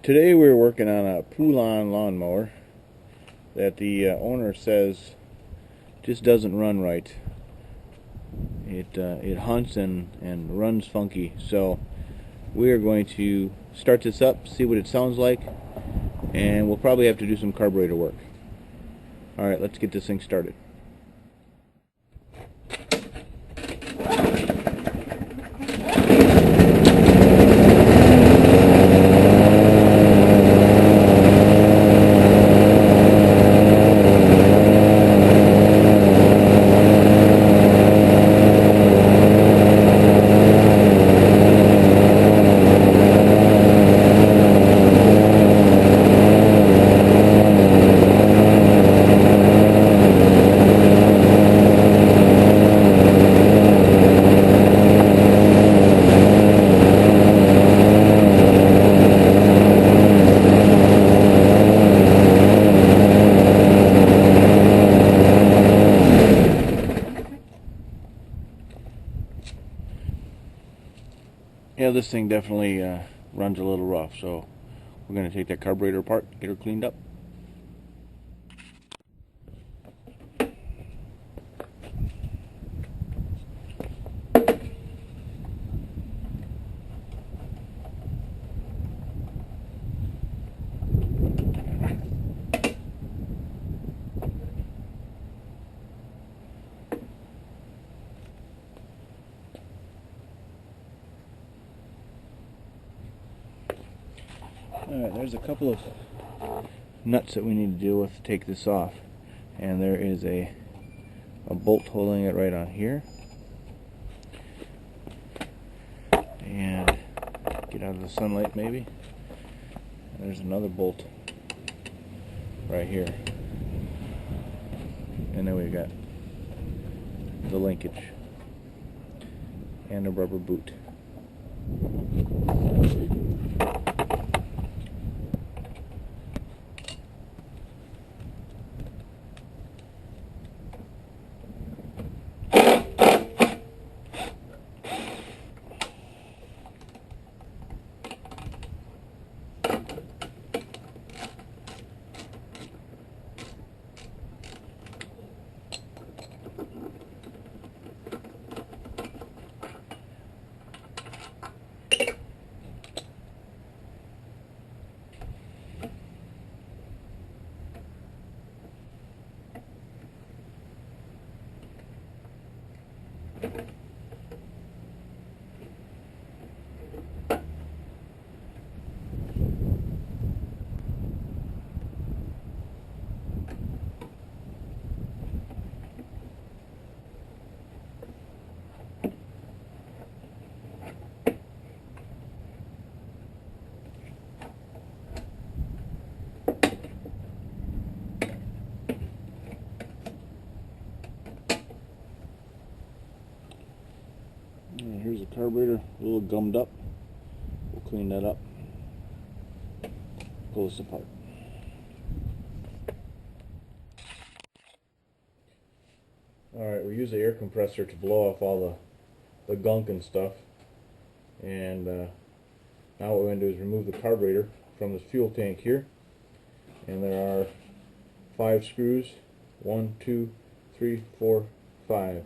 Today we're working on a Poulan lawnmower that the owner says just doesn't run right. It hunts and runs funky. So we are going to start this up, see what it sounds like, and we'll probably have to do some carburetor work. Alright, let's get this thing started. Yeah, this thing definitely runs a little rough, so we're going to take that carburetor apart, get her cleaned up. Alright, there's a couple of nuts that we need to deal with to take this off. And there is a bolt holding it right on here. And get out of the sunlight maybe. And there's another bolt right here. And then we've got the linkage and a rubber boot. And here's the carburetor, a little gummed up. We'll clean that up, pull this apart. Alright, we use the air compressor to blow off all the gunk and stuff. And now what we're going to do is remove the carburetor from this fuel tank here. And there are 5 screws. 1, 2, 3, 4, 5.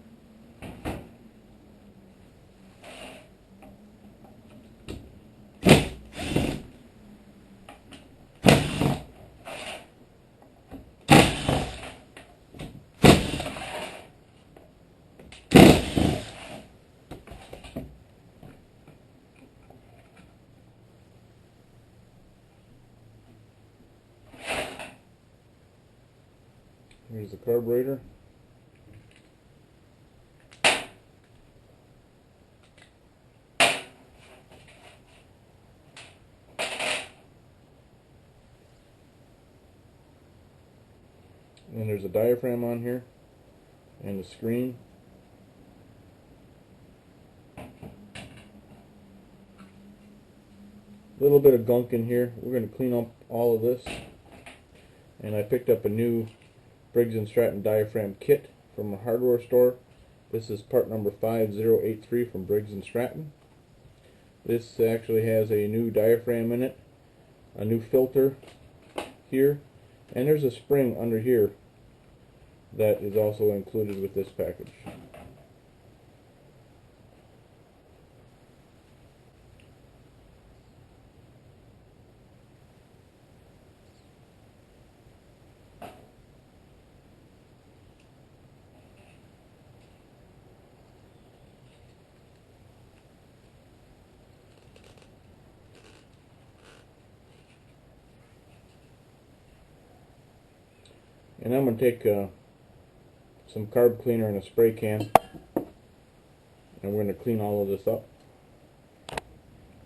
Here's the carburetor. And there's a diaphragm on here and a screen. A little bit of gunk in here. We're going to clean up all of this. And I picked up a new Briggs and Stratton diaphragm kit from a hardware store. This is part number 5083 from Briggs and Stratton. This actually has a new diaphragm in it a new filter here, and there's a spring under here that is also included with this package. And I'm going to take some carb cleaner and a spray can, and we're going to clean all of this up.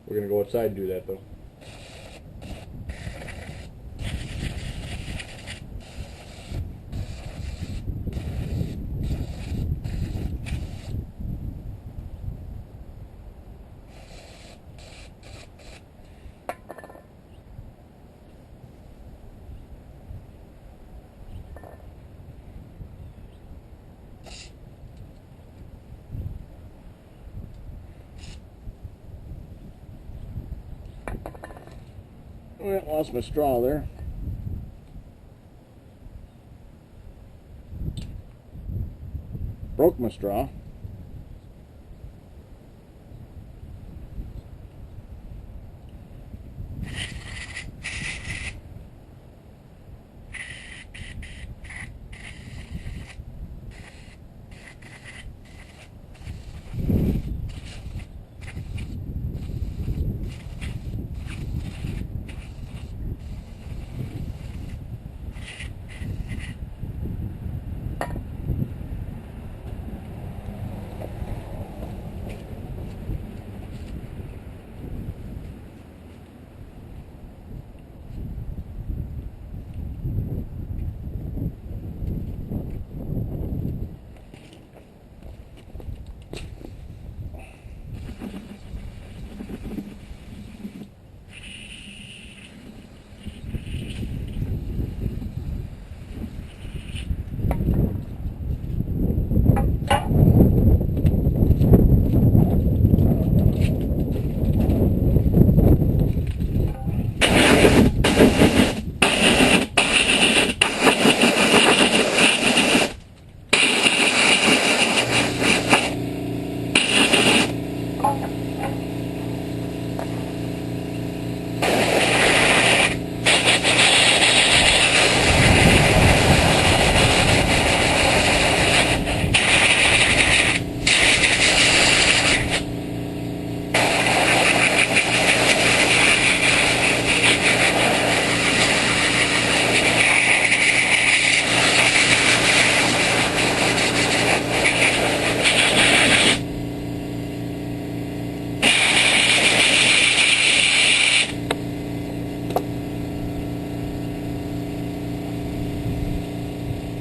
We're going to go outside and do that though. Well, lost my straw there. Broke my straw.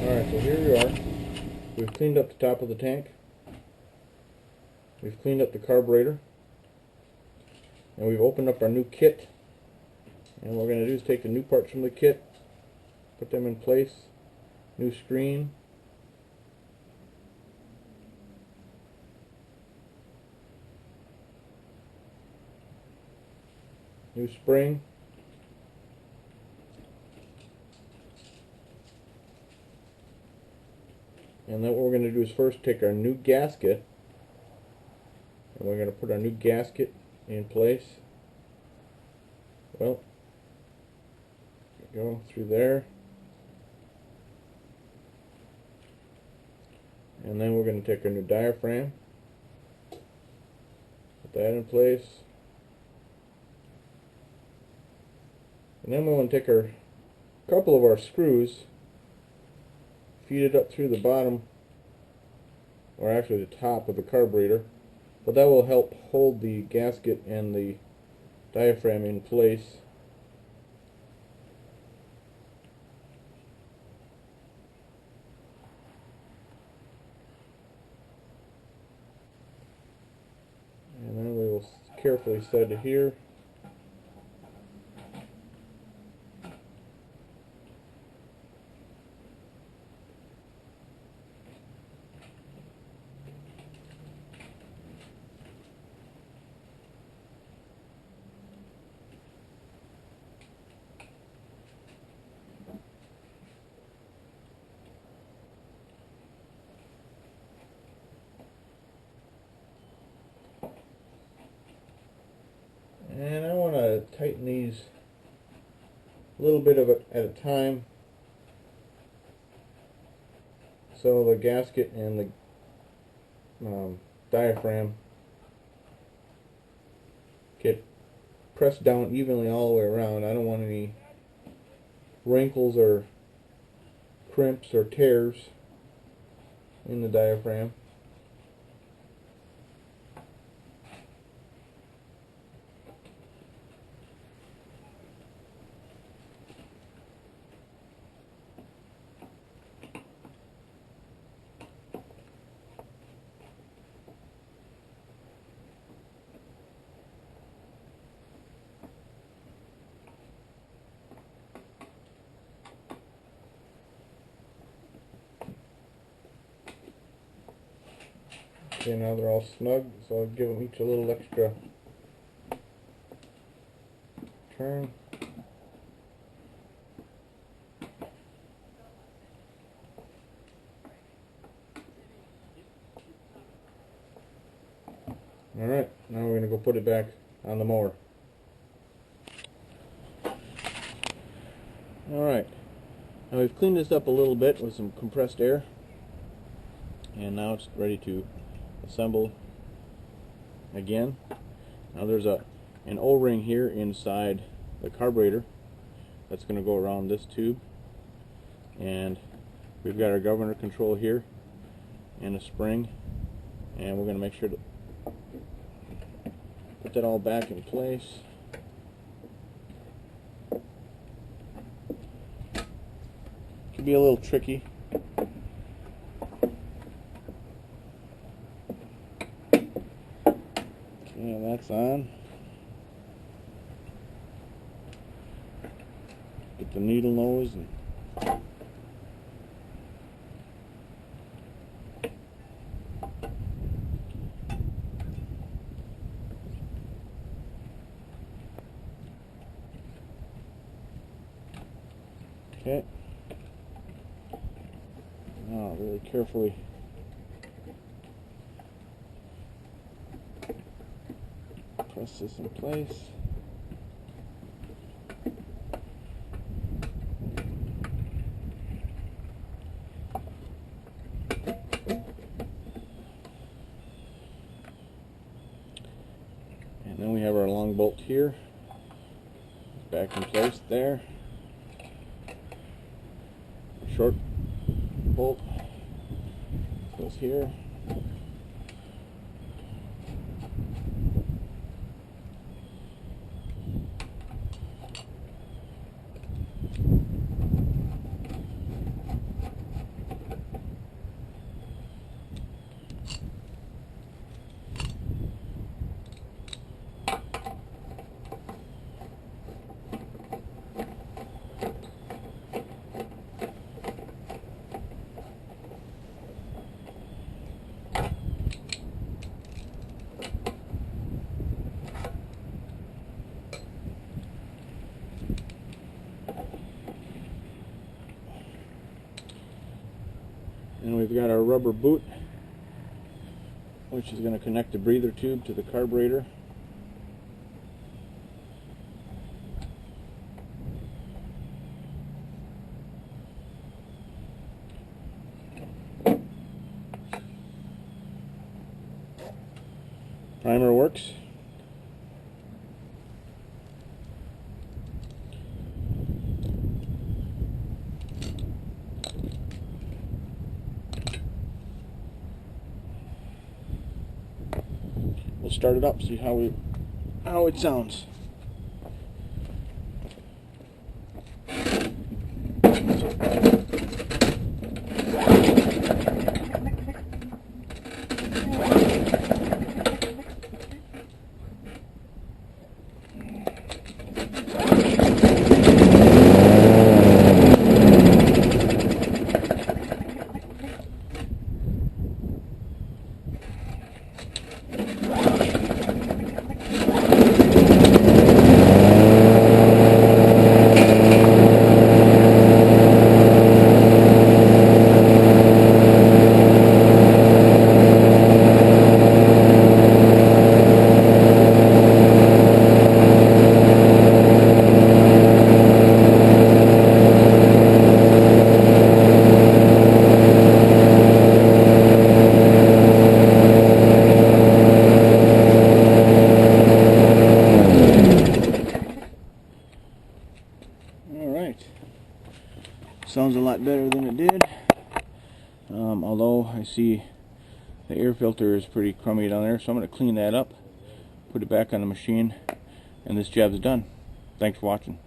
Alright, so here we are. We've cleaned up the top of the tank. We've cleaned up the carburetor. And we've opened up our new kit. And what we're going to do is take the new parts from the kit, put them in place. New screen. New spring. And then what we're going to do is first take our new gasket, and we're going to put our new gasket in place. Well, go through there, and then we're going to take our new diaphragm, put that in place, and then we want to take our couple of our screws, feed it up through the bottom, or actually the top of the carburetor, but that will help hold the gasket and the diaphragm in place. And then we will carefully set it here. these a little bit of it at a time, so the gasket and the diaphragm get pressed down evenly all the way around. I don't want any wrinkles or crimps or tears in the diaphragm. Okay, now they're all snug, so I'll give them each a little extra turn. Alright, now we're going to go put it back on the mower. Alright, now we've cleaned this up a little bit with some compressed air, and now it's ready to assemble again. Now there's an O-ring here inside the carburetor that's going to go around this tube, and we've got our governor control here and a spring, and we're going to make sure to put that all back in place. Can be a little tricky. Okay, that's on. Get the needle nose and okay. Now really carefully press this in place. And then we have our long bolt here, back in place there. Short bolt goes here. And we've got our rubber boot, which is going to connect the breather tube to the carburetor. Primer works. We'll start it up, see how it sounds. Although I see the air filter is pretty crummy down there, so I'm going to clean that up, put it back on the machine, and this job's done. Thanks for watching.